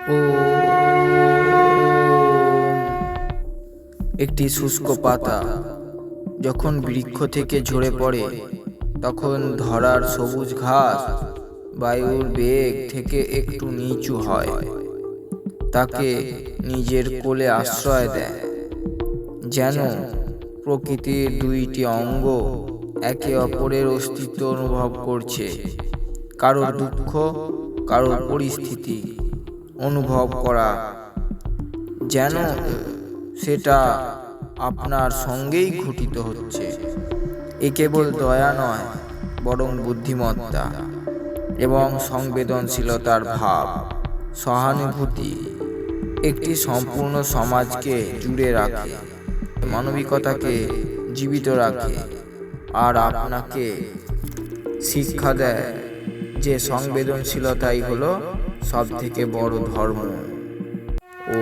ও একটি শুষ্ক পাতা যখন বৃক্ষ থেকে ঝরে পড়ে, তখন ধরার সবুজ ঘাস বায়ুর বেগ থেকে একটু নিচু হয়, তাকে নিজের কোলে আশ্রয় দেয়, যেন প্রকৃতির দুইটি অঙ্গ একে অপরের অস্তিত্ব অনুভব করছে। কারোর দুঃখ, কারোর পরিস্থিতি অনুভব করা যেন সেটা আপনার সঙ্গেই ঘটিত হচ্ছে। এ কেবল দয়া নয়, বরং বুদ্ধিমত্তা এবং সংবেদনশীলতার ভাব। সহানুভূতি একটি সম্পূর্ণ সমাজকে জুড়ে রাখে, মানবিকতাকে জীবিত রাখে, আর আপনাকে শিক্ষা দেয় যে সংবেদনশীলতাই হলো সব থেকে বড় ধর্ম। ও